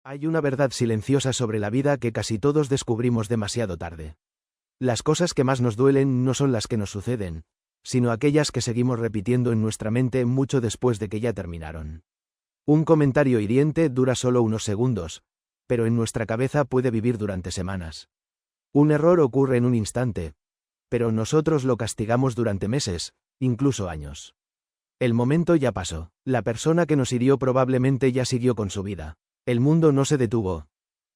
Hay una verdad silenciosa sobre la vida que casi todos descubrimos demasiado tarde. Las cosas que más nos duelen no son las que nos suceden, sino aquellas que seguimos repitiendo en nuestra mente mucho después de que ya terminaron. Un comentario hiriente dura solo unos segundos, pero en nuestra cabeza puede vivir durante semanas. Un error ocurre en un instante, pero nosotros lo castigamos durante meses, incluso años. El momento ya pasó. La persona que nos hirió probablemente ya siguió con su vida. El mundo no se detuvo.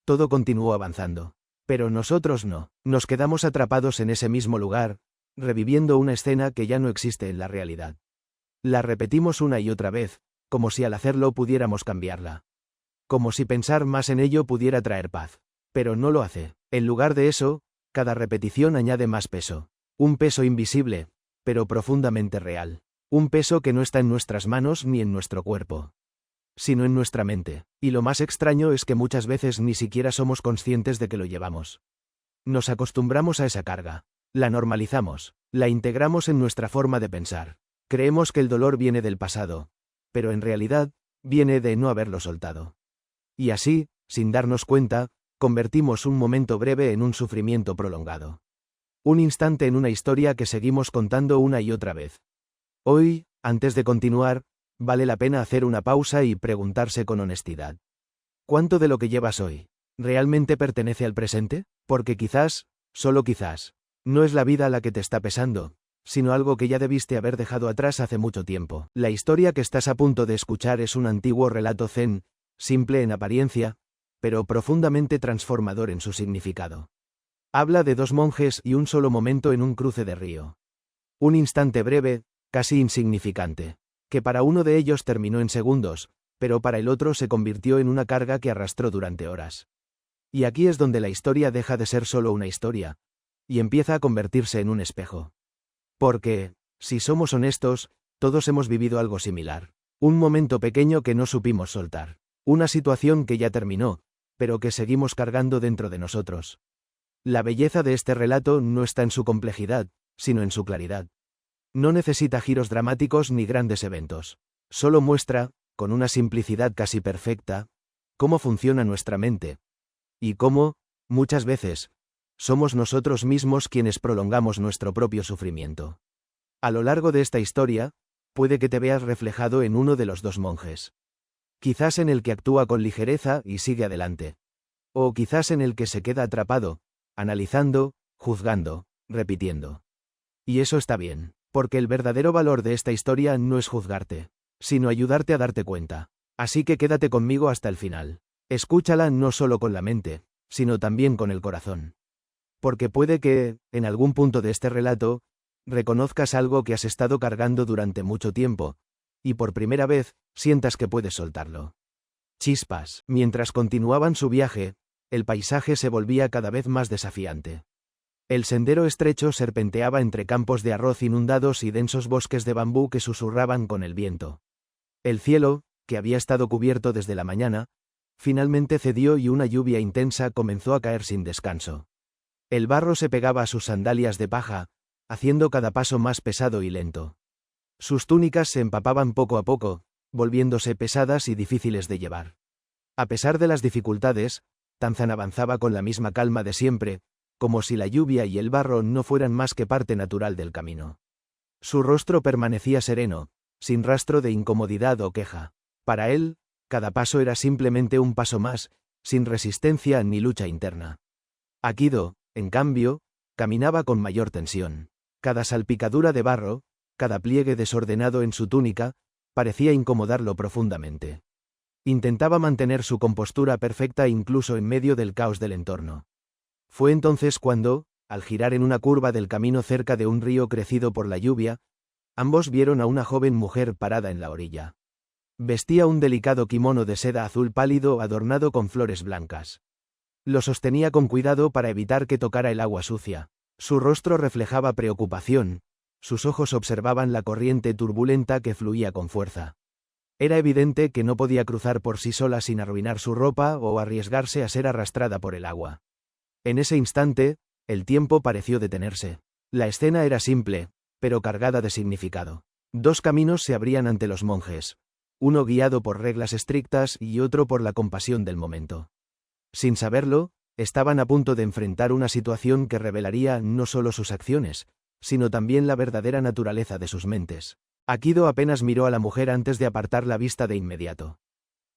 Todo continuó avanzando. Pero nosotros no. Nos quedamos atrapados en ese mismo lugar, reviviendo una escena que ya no existe en la realidad. La repetimos una y otra vez, como si al hacerlo pudiéramos cambiarla. Como si pensar más en ello pudiera traer paz. Pero no lo hace. En lugar de eso, cada repetición añade más peso. Un peso invisible, pero profundamente real. Un peso que no está en nuestras manos ni en nuestro cuerpo, sino en nuestra mente. Y lo más extraño es que muchas veces ni siquiera somos conscientes de que lo llevamos. Nos acostumbramos a esa carga. La normalizamos. La integramos en nuestra forma de pensar. Creemos que el dolor viene del pasado, pero en realidad, viene de no haberlo soltado. Y así, sin darnos cuenta, convertimos un momento breve en un sufrimiento prolongado. Un instante en una historia que seguimos contando una y otra vez. Hoy, antes de continuar, vale la pena hacer una pausa y preguntarse con honestidad. ¿Cuánto de lo que llevas hoy realmente pertenece al presente? Porque quizás, solo quizás, no es la vida la que te está pesando, sino algo que ya debiste haber dejado atrás hace mucho tiempo. La historia que estás a punto de escuchar es un antiguo relato zen, simple en apariencia, pero profundamente transformador en su significado. Habla de dos monjes y un solo momento en un cruce de río. Un instante breve, casi insignificante, que para uno de ellos terminó en segundos, pero para el otro se convirtió en una carga que arrastró durante horas. Y aquí es donde la historia deja de ser solo una historia, y empieza a convertirse en un espejo. Porque, si somos honestos, todos hemos vivido algo similar. Un momento pequeño que no supimos soltar. Una situación que ya terminó, pero que seguimos cargando dentro de nosotros. La belleza de este relato no está en su complejidad, sino en su claridad. No necesita giros dramáticos ni grandes eventos. Solo muestra, con una simplicidad casi perfecta, cómo funciona nuestra mente. Y cómo, muchas veces, somos nosotros mismos quienes prolongamos nuestro propio sufrimiento. A lo largo de esta historia, puede que te veas reflejado en uno de los dos monjes. Quizás en el que actúa con ligereza y sigue adelante. O quizás en el que se queda atrapado, analizando, juzgando, repitiendo. Y eso está bien. Porque el verdadero valor de esta historia no es juzgarte, sino ayudarte a darte cuenta. Así que quédate conmigo hasta el final. Escúchala no solo con la mente, sino también con el corazón. Porque puede que, en algún punto de este relato, reconozcas algo que has estado cargando durante mucho tiempo, y por primera vez, sientas que puedes soltarlo. Chispas. Mientras continuaban su viaje, el paisaje se volvía cada vez más desafiante. El sendero estrecho serpenteaba entre campos de arroz inundados y densos bosques de bambú que susurraban con el viento. El cielo, que había estado cubierto desde la mañana, finalmente cedió y una lluvia intensa comenzó a caer sin descanso. El barro se pegaba a sus sandalias de paja, haciendo cada paso más pesado y lento. Sus túnicas se empapaban poco a poco, volviéndose pesadas y difíciles de llevar. A pesar de las dificultades, Tarzán avanzaba con la misma calma de siempre, como si la lluvia y el barro no fueran más que parte natural del camino. Su rostro permanecía sereno, sin rastro de incomodidad o queja. Para él, cada paso era simplemente un paso más, sin resistencia ni lucha interna. Akido, en cambio, caminaba con mayor tensión. Cada salpicadura de barro, cada pliegue desordenado en su túnica, parecía incomodarlo profundamente. Intentaba mantener su compostura perfecta incluso en medio del caos del entorno. Fue entonces cuando, al girar en una curva del camino cerca de un río crecido por la lluvia, ambos vieron a una joven mujer parada en la orilla. Vestía un delicado kimono de seda azul pálido adornado con flores blancas. Lo sostenía con cuidado para evitar que tocara el agua sucia. Su rostro reflejaba preocupación, sus ojos observaban la corriente turbulenta que fluía con fuerza. Era evidente que no podía cruzar por sí sola sin arruinar su ropa o arriesgarse a ser arrastrada por el agua. En ese instante, el tiempo pareció detenerse. La escena era simple, pero cargada de significado. Dos caminos se abrían ante los monjes. uno guiado por reglas estrictas y otro por la compasión del momento. Sin saberlo, estaban a punto de enfrentar una situación que revelaría no solo sus acciones, sino también la verdadera naturaleza de sus mentes. Akido apenas miró a la mujer antes de apartar la vista de inmediato.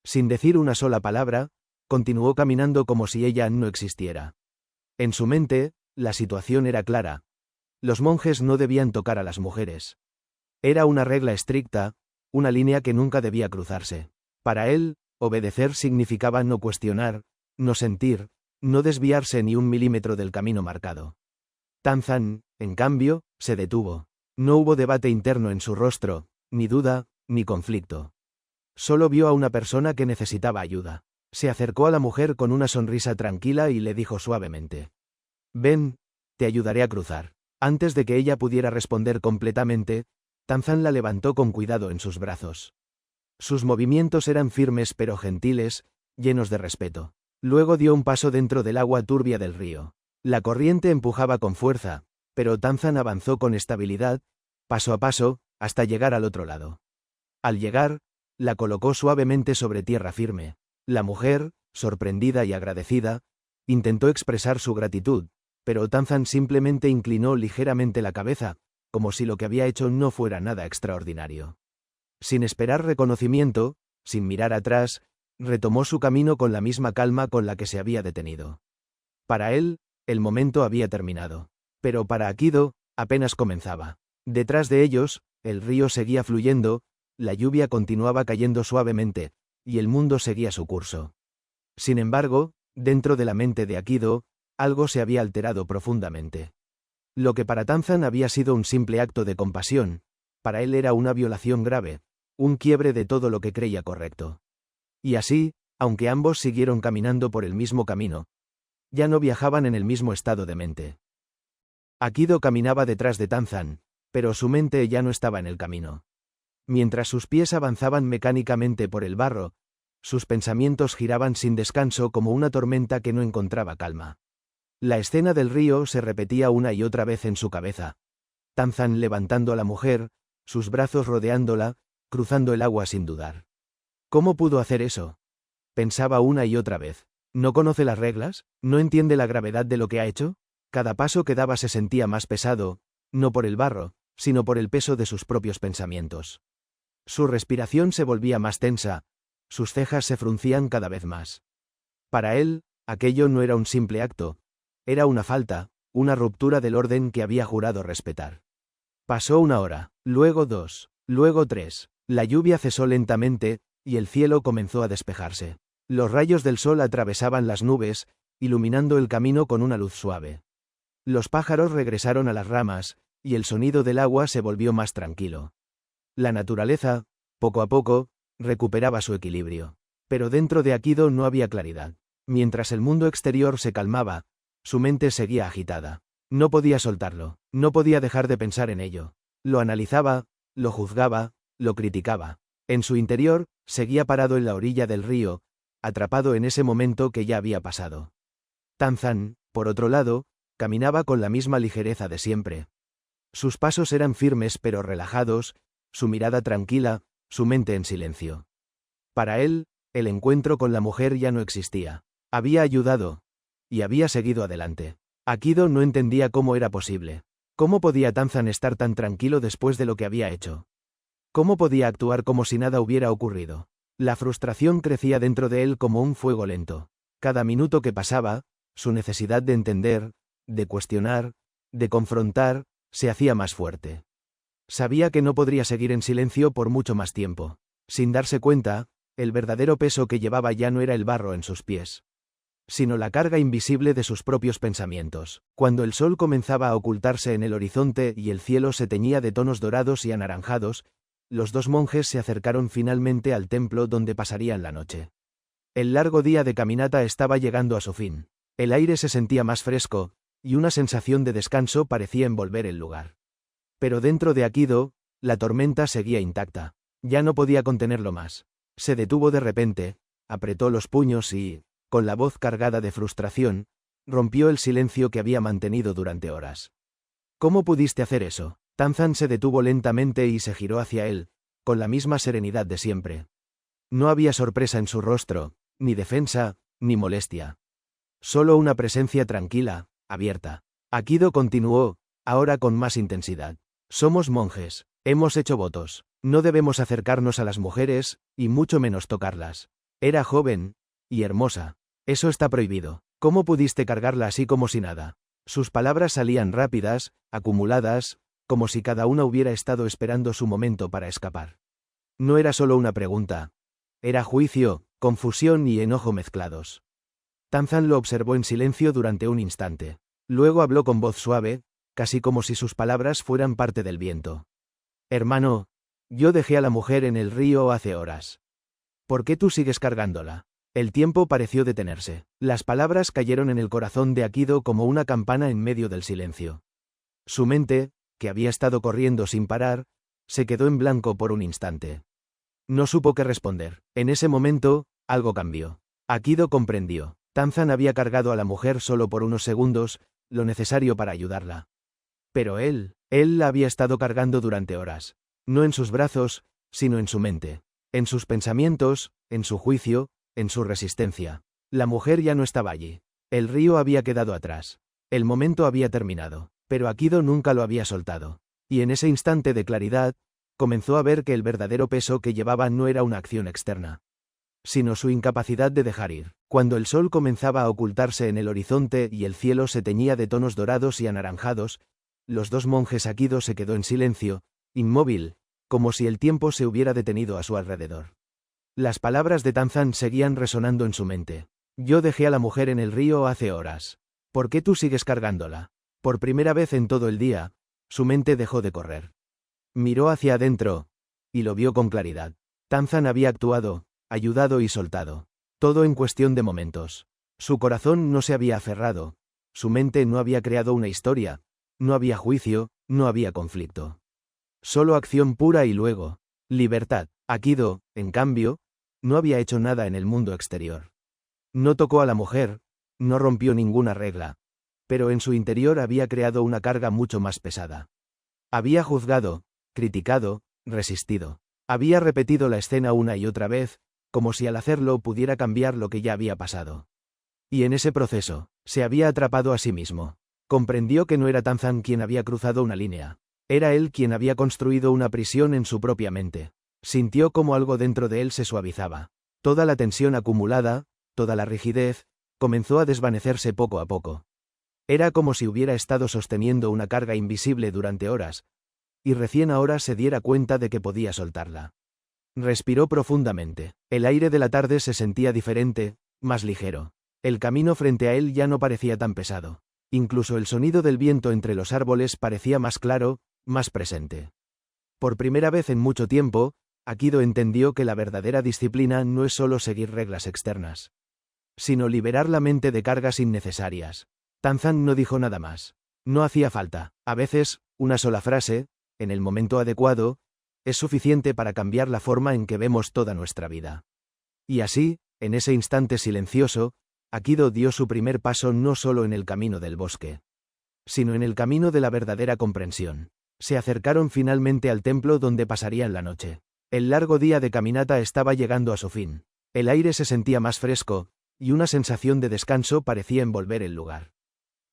Sin decir una sola palabra, continuó caminando como si ella no existiera. En su mente, la situación era clara. Los monjes no debían tocar a las mujeres. Era una regla estricta, una línea que nunca debía cruzarse. Para él, obedecer significaba no cuestionar, no sentir, no desviarse ni un milímetro del camino marcado. Tanzan, en cambio, se detuvo. No hubo debate interno en su rostro, ni duda, ni conflicto. Solo vio a una persona que necesitaba ayuda. Se acercó a la mujer con una sonrisa tranquila y le dijo suavemente: «Ven, te ayudaré a cruzar». Antes de que ella pudiera responder completamente, Tanzan la levantó con cuidado en sus brazos. Sus movimientos eran firmes pero gentiles, llenos de respeto. Luego dio un paso dentro del agua turbia del río. La corriente empujaba con fuerza, pero Tanzan avanzó con estabilidad, paso a paso, hasta llegar al otro lado. Al llegar, la colocó suavemente sobre tierra firme. La mujer, sorprendida y agradecida, intentó expresar su gratitud, pero Tanzan simplemente inclinó ligeramente la cabeza, como si lo que había hecho no fuera nada extraordinario. Sin esperar reconocimiento, sin mirar atrás, retomó su camino con la misma calma con la que se había detenido. Para él, el momento había terminado. Pero para Akido, apenas comenzaba. Detrás de ellos, el río seguía fluyendo, la lluvia continuaba cayendo suavemente, y el mundo seguía su curso. Sin embargo, dentro de la mente de Akido, algo se había alterado profundamente. Lo que para Tanzan había sido un simple acto de compasión, para él era una violación grave, un quiebre de todo lo que creía correcto. Y así, aunque ambos siguieron caminando por el mismo camino, ya no viajaban en el mismo estado de mente. Akido caminaba detrás de Tanzan, pero su mente ya no estaba en el camino. Mientras sus pies avanzaban mecánicamente por el barro, sus pensamientos giraban sin descanso como una tormenta que no encontraba calma. La escena del río se repetía una y otra vez en su cabeza. Tanzan levantando a la mujer, sus brazos rodeándola, cruzando el agua sin dudar. ¿Cómo pudo hacer eso?, pensaba una y otra vez. ¿No conoce las reglas? ¿No entiende la gravedad de lo que ha hecho? Cada paso que daba se sentía más pesado, no por el barro, sino por el peso de sus propios pensamientos. Su respiración se volvía más tensa, sus cejas se fruncían cada vez más. Para él, aquello no era un simple acto, era una falta, una ruptura del orden que había jurado respetar. Pasó 1 hora, luego 2, luego 3, la lluvia cesó lentamente, y el cielo comenzó a despejarse. Los rayos del sol atravesaban las nubes, iluminando el camino con una luz suave. Los pájaros regresaron a las ramas, y el sonido del agua se volvió más tranquilo. La naturaleza, poco a poco, recuperaba su equilibrio. Pero dentro de Akido no había claridad. Mientras el mundo exterior se calmaba, su mente seguía agitada. No podía soltarlo, no podía dejar de pensar en ello. Lo analizaba, lo juzgaba, lo criticaba. En su interior, seguía parado en la orilla del río, atrapado en ese momento que ya había pasado. Tanzan, por otro lado, caminaba con la misma ligereza de siempre. Sus pasos eran firmes pero relajados, su mirada tranquila, su mente en silencio. Para él, el encuentro con la mujer ya no existía. Había ayudado, y había seguido adelante. Akido no entendía cómo era posible. ¿Cómo podía Tanzan estar tan tranquilo después de lo que había hecho? ¿Cómo podía actuar como si nada hubiera ocurrido? La frustración crecía dentro de él como un fuego lento. Cada minuto que pasaba, su necesidad de entender, de cuestionar, de confrontar, se hacía más fuerte. Sabía que no podría seguir en silencio por mucho más tiempo. Sin darse cuenta, el verdadero peso que llevaba ya no era el barro en sus pies, sino la carga invisible de sus propios pensamientos. Cuando el sol comenzaba a ocultarse en el horizonte y el cielo se teñía de tonos dorados y anaranjados, los dos monjes se acercaron finalmente al templo donde pasarían la noche. El largo día de caminata estaba llegando a su fin. El aire se sentía más fresco, y una sensación de descanso parecía envolver el lugar. Pero dentro de Akido, la tormenta seguía intacta. Ya no podía contenerlo más. Se detuvo de repente, apretó los puños y, con la voz cargada de frustración, rompió el silencio que había mantenido durante horas. ¿Cómo pudiste hacer eso? Tanzan se detuvo lentamente y se giró hacia él, con la misma serenidad de siempre. No había sorpresa en su rostro, ni defensa, ni molestia. Solo una presencia tranquila, abierta. Akido continuó, ahora con más intensidad. Somos monjes, hemos hecho votos. No debemos acercarnos a las mujeres, y mucho menos tocarlas. Era joven, y hermosa. Eso está prohibido. ¿Cómo pudiste cargarla así como si nada? Sus palabras salían rápidas, acumuladas, como si cada una hubiera estado esperando su momento para escapar. No era solo una pregunta. Era juicio, confusión y enojo mezclados. Tanzan lo observó en silencio durante un instante. Luego habló con voz suave, casi como si sus palabras fueran parte del viento. Hermano, yo dejé a la mujer en el río hace horas. ¿Por qué tú sigues cargándola? El tiempo pareció detenerse. Las palabras cayeron en el corazón de Akido como una campana en medio del silencio. Su mente, que había estado corriendo sin parar, se quedó en blanco por un instante. No supo qué responder. En ese momento, algo cambió. Akido comprendió. Tanzan había cargado a la mujer solo por unos segundos, lo necesario para ayudarla. Pero él la había estado cargando durante horas. No en sus brazos, sino en su mente. En sus pensamientos, en su juicio, en su resistencia. La mujer ya no estaba allí. El río había quedado atrás. El momento había terminado. Pero Akido nunca lo había soltado. Y en ese instante de claridad, comenzó a ver que el verdadero peso que llevaba no era una acción externa, sino su incapacidad de dejar ir. Cuando el sol comenzaba a ocultarse en el horizonte y el cielo se teñía de tonos dorados y anaranjados, los dos monjes Akido se quedó en silencio, inmóvil, como si el tiempo se hubiera detenido a su alrededor. Las palabras de Tanzan seguían resonando en su mente. Yo dejé a la mujer en el río hace horas. ¿Por qué tú sigues cargándola? Por primera vez en todo el día, su mente dejó de correr. Miró hacia adentro, y lo vio con claridad. Tanzan había actuado, ayudado y soltado. Todo en cuestión de momentos. Su corazón no se había aferrado. Su mente no había creado una historia. No había juicio, no había conflicto. Solo acción pura y luego, libertad. Akido, en cambio, no había hecho nada en el mundo exterior. No tocó a la mujer, no rompió ninguna regla. Pero en su interior había creado una carga mucho más pesada. Había juzgado, criticado, resistido. Había repetido la escena una y otra vez, como si al hacerlo pudiera cambiar lo que ya había pasado. Y en ese proceso, se había atrapado a sí mismo. Comprendió que no era Tanzan quien había cruzado una línea. Era él quien había construido una prisión en su propia mente. Sintió como algo dentro de él se suavizaba. Toda la tensión acumulada, toda la rigidez, comenzó a desvanecerse poco a poco. Era como si hubiera estado sosteniendo una carga invisible durante horas, y recién ahora se diera cuenta de que podía soltarla. Respiró profundamente. El aire de la tarde se sentía diferente, más ligero. El camino frente a él ya no parecía tan pesado. Incluso el sonido del viento entre los árboles parecía más claro, más presente. Por primera vez en mucho tiempo, Akido entendió que la verdadera disciplina no es solo seguir reglas externas, sino liberar la mente de cargas innecesarias. Tanzan no dijo nada más. No hacía falta. A veces, una sola frase, en el momento adecuado, es suficiente para cambiar la forma en que vemos toda nuestra vida. Y así, en ese instante silencioso, Akido dio su primer paso no solo en el camino del bosque, sino en el camino de la verdadera comprensión. Se acercaron finalmente al templo donde pasarían la noche. El largo día de caminata estaba llegando a su fin. El aire se sentía más fresco, y una sensación de descanso parecía envolver el lugar.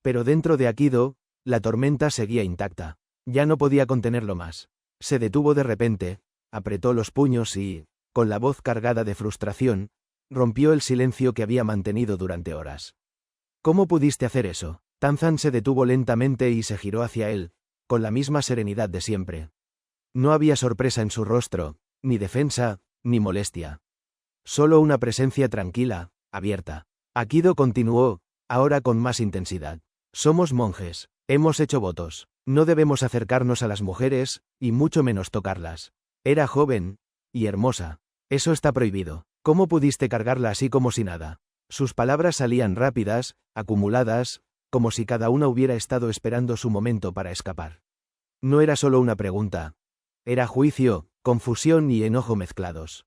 Pero dentro de Akido, la tormenta seguía intacta. Ya no podía contenerlo más. Se detuvo de repente, apretó los puños y, con la voz cargada de frustración, rompió el silencio que había mantenido durante horas. ¿Cómo pudiste hacer eso? Tanzan se detuvo lentamente y se giró hacia él, con la misma serenidad de siempre. No había sorpresa en su rostro, ni defensa, ni molestia. Solo una presencia tranquila, abierta. Akido continuó, ahora con más intensidad. Somos monjes, hemos hecho votos. No debemos acercarnos a las mujeres, y mucho menos tocarlas. Era joven, y hermosa. Eso está prohibido. ¿Cómo pudiste cargarla así como si nada? Sus palabras salían rápidas, acumuladas, como si cada una hubiera estado esperando su momento para escapar. No era solo una pregunta. Era juicio, confusión y enojo mezclados.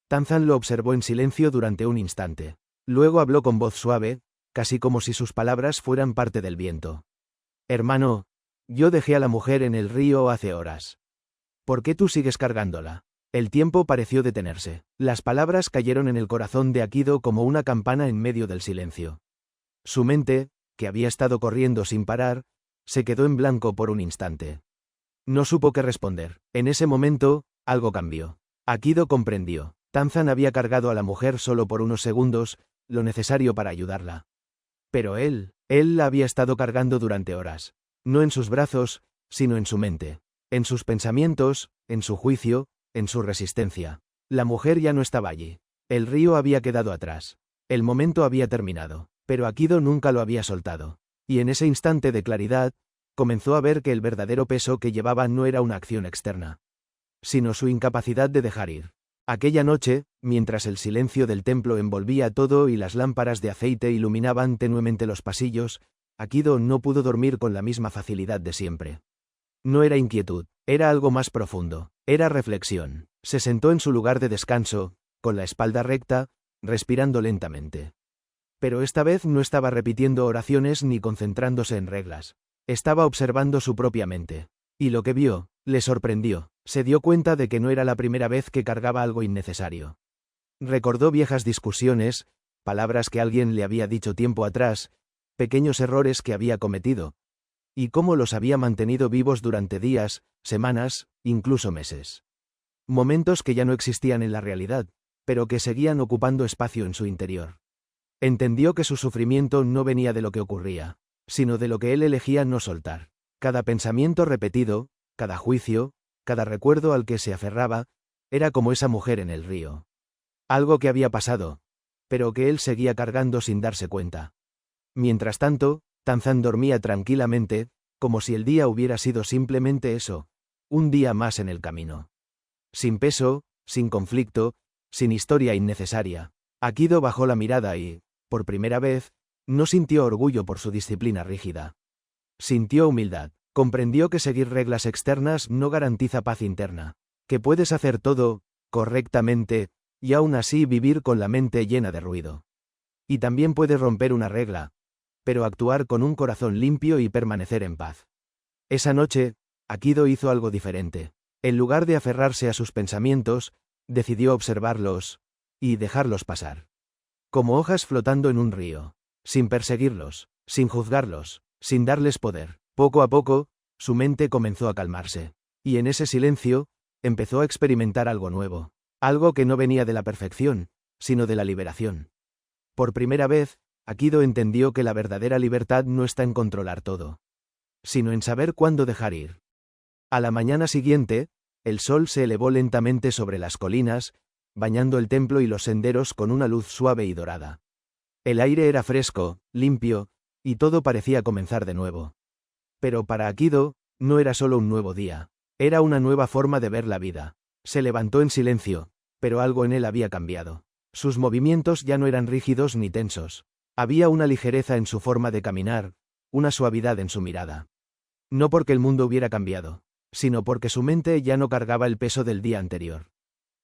Tanzan lo observó en silencio durante un instante. Luego habló con voz suave, casi como si sus palabras fueran parte del viento. Hermano, yo dejé a la mujer en el río hace horas. ¿Por qué tú sigues cargándola? El tiempo pareció detenerse. Las palabras cayeron en el corazón de Akido como una campana en medio del silencio. Su mente, que había estado corriendo sin parar, se quedó en blanco por un instante. No supo qué responder. En ese momento, algo cambió. Akido comprendió. Tanzan había cargado a la mujer solo por unos segundos, lo necesario para ayudarla. Pero él la había estado cargando durante horas. No en sus brazos, sino en su mente. En sus pensamientos, en su juicio, en su resistencia. La mujer ya no estaba allí. El río había quedado atrás. El momento había terminado. Pero Akido nunca lo había soltado. Y en ese instante de claridad, comenzó a ver que el verdadero peso que llevaba no era una acción externa, sino su incapacidad de dejar ir. Aquella noche, mientras el silencio del templo envolvía todo y las lámparas de aceite iluminaban tenuemente los pasillos, Akido no pudo dormir con la misma facilidad de siempre. No era inquietud, era algo más profundo, era reflexión. Se sentó en su lugar de descanso, con la espalda recta, respirando lentamente. Pero esta vez no estaba repitiendo oraciones ni concentrándose en reglas. Estaba observando su propia mente. Y lo que vio, le sorprendió. Se dio cuenta de que no era la primera vez que cargaba algo innecesario. Recordó viejas discusiones, palabras que alguien le había dicho tiempo atrás, pequeños errores que había cometido, y cómo los había mantenido vivos durante días, semanas, incluso meses. Momentos que ya no existían en la realidad, pero que seguían ocupando espacio en su interior. Entendió que su sufrimiento no venía de lo que ocurría, sino de lo que él elegía no soltar. Cada pensamiento repetido, cada juicio, cada recuerdo al que se aferraba, era como esa mujer en el río. Algo que había pasado, pero que él seguía cargando sin darse cuenta. Mientras tanto, Tanzan dormía tranquilamente, como si el día hubiera sido simplemente eso, un día más en el camino. Sin peso, sin conflicto, sin historia innecesaria. Akido bajó la mirada y, por primera vez, no sintió orgullo por su disciplina rígida. Sintió humildad. Comprendió que seguir reglas externas no garantiza paz interna. Que puedes hacer todo, correctamente, y aún así vivir con la mente llena de ruido. Y también puedes romper una regla, pero actuar con un corazón limpio y permanecer en paz. Esa noche, Akido hizo algo diferente. En lugar de aferrarse a sus pensamientos, decidió observarlos, y dejarlos pasar. Como hojas flotando en un río. Sin perseguirlos, sin juzgarlos, sin darles poder. Poco a poco, su mente comenzó a calmarse. Y en ese silencio, empezó a experimentar algo nuevo. Algo que no venía de la perfección, sino de la liberación. Por primera vez, Akido entendió que la verdadera libertad no está en controlar todo, sino en saber cuándo dejar ir. A la mañana siguiente, el sol se elevó lentamente sobre las colinas, bañando el templo y los senderos con una luz suave y dorada. El aire era fresco, limpio, y todo parecía comenzar de nuevo. Pero para Akido, no era solo un nuevo día, era una nueva forma de ver la vida. Se levantó en silencio, pero algo en él había cambiado. Sus movimientos ya no eran rígidos ni tensos. Había una ligereza en su forma de caminar, una suavidad en su mirada. No porque el mundo hubiera cambiado, sino porque su mente ya no cargaba el peso del día anterior.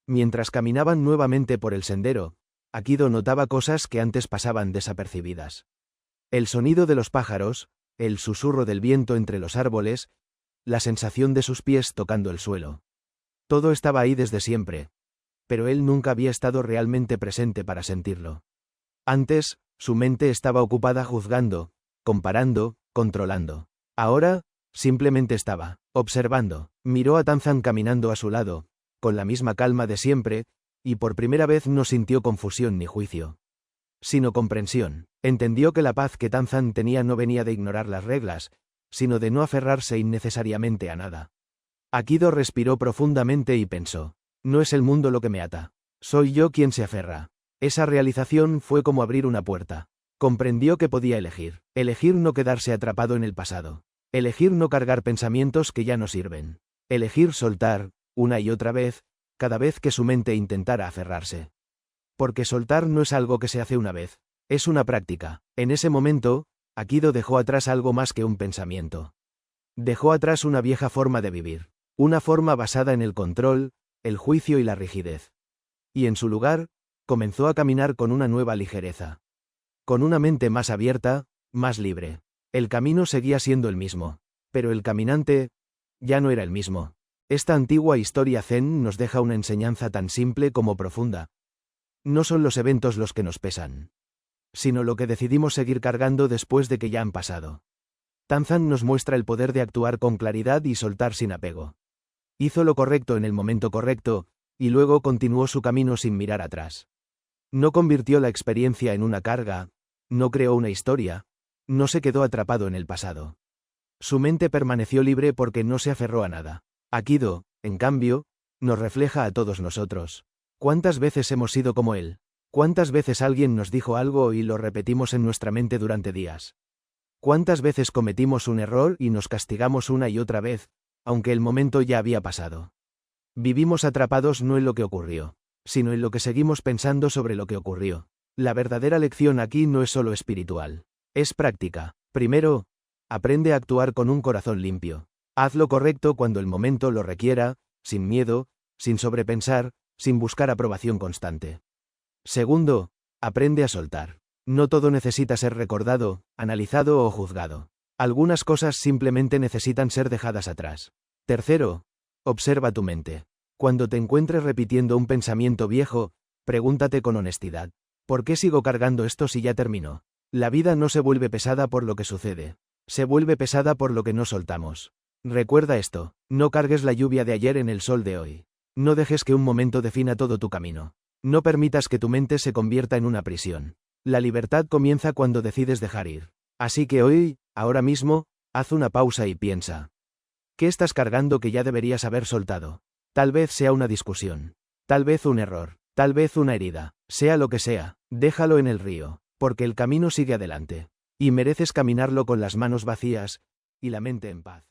Mientras caminaban nuevamente por el sendero, Akido notaba cosas que antes pasaban desapercibidas. El sonido de los pájaros, el susurro del viento entre los árboles, la sensación de sus pies tocando el suelo. Todo estaba ahí desde siempre, pero él nunca había estado realmente presente para sentirlo. Antes, su mente estaba ocupada juzgando, comparando, controlando. Ahora, simplemente estaba, observando. Miró a Tanzan caminando a su lado, con la misma calma de siempre, y por primera vez no sintió confusión ni juicio, sino comprensión. Entendió que la paz que Tanzan tenía no venía de ignorar las reglas, sino de no aferrarse innecesariamente a nada. Akido respiró profundamente y pensó, no es el mundo lo que me ata, soy yo quien se aferra. Esa realización fue como abrir una puerta. Comprendió que podía elegir no quedarse atrapado en el pasado, elegir no cargar pensamientos que ya no sirven, elegir soltar, una y otra vez, cada vez que su mente intentara aferrarse. Porque soltar no es algo que se hace una vez, es una práctica. En ese momento, Akido dejó atrás algo más que un pensamiento. Dejó atrás una vieja forma de vivir, una forma basada en el control, el juicio y la rigidez. Y en su lugar, comenzó a caminar con una nueva ligereza. Con una mente más abierta, más libre. El camino seguía siendo el mismo, pero el caminante ya no era el mismo. Esta antigua historia zen nos deja una enseñanza tan simple como profunda. No son los eventos los que nos pesan, sino lo que decidimos seguir cargando después de que ya han pasado. Tanzan nos muestra el poder de actuar con claridad y soltar sin apego. Hizo lo correcto en el momento correcto, y luego continuó su camino sin mirar atrás. No convirtió la experiencia en una carga, no creó una historia, no se quedó atrapado en el pasado. Su mente permaneció libre porque no se aferró a nada. Akido, en cambio, nos refleja a todos nosotros. ¿Cuántas veces hemos sido como él? ¿Cuántas veces alguien nos dijo algo y lo repetimos en nuestra mente durante días? ¿Cuántas veces cometimos un error y nos castigamos una y otra vez, aunque el momento ya había pasado? Vivimos atrapados no en lo que ocurrió, sino en lo que seguimos pensando sobre lo que ocurrió. La verdadera lección aquí no es solo espiritual, es práctica. Primero, aprende a actuar con un corazón limpio. Haz lo correcto cuando el momento lo requiera, sin miedo, sin sobrepensar, sin buscar aprobación constante. Segundo, aprende a soltar. No todo necesita ser recordado, analizado o juzgado. Algunas cosas simplemente necesitan ser dejadas atrás. Tercero, observa tu mente. Cuando te encuentres repitiendo un pensamiento viejo, pregúntate con honestidad: ¿por qué sigo cargando esto si ya terminó? La vida no se vuelve pesada por lo que sucede, se vuelve pesada por lo que no soltamos. Recuerda esto: no cargues la lluvia de ayer en el sol de hoy. No dejes que un momento defina todo tu camino. No permitas que tu mente se convierta en una prisión. La libertad comienza cuando decides dejar ir. Así que hoy, ahora mismo, haz una pausa y piensa. ¿Qué estás cargando que ya deberías haber soltado? Tal vez sea una discusión. Tal vez un error. Tal vez una herida. Sea lo que sea, déjalo en el río, porque el camino sigue adelante. Y mereces caminarlo con las manos vacías y la mente en paz.